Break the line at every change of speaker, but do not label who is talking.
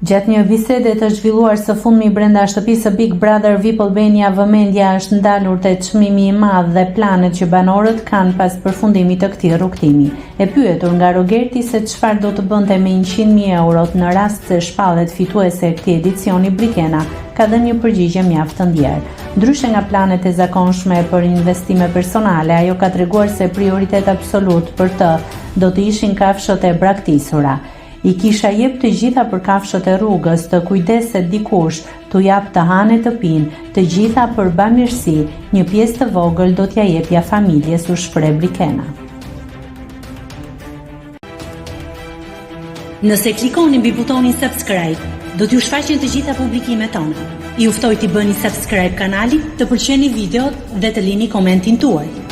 Gjatë një bisede të zhvilluar së fundmi brenda shtëpisë së Big Brother VIP Albania, vëmendja është ndalur te çmimi i madh dhe planet që banorët kanë pas përfundimit të këtij rrugtimi. E pyetur nga Rogerti se çfarë do të bënte me 100.000 euro në rast se shpallet fituese e këtij edicioni, Brikena ka dhënë një përgjigje mjaft të ndjerë. Ndryshe nga planet e zakonshme për investime personale, ajo ka treguar se prioritet absolut për të do të ishin kafshët e braktisura. I kisha jep të gjitha për kafshët e rrugës, të kujdeset dikush, t'u jap të hanë të pinë, të gjitha për bamirësi, një pjesë të vogël do t'ja jepja familjes, u shpreh Brikena.
Nëse klikoni mbi butonin subscribe, do t'ju shfaqen të gjitha publikimet tona. Ju ftoj t'i bëni subscribe kanalit, të pëlqeni videot dhe të lini komentin tuaj.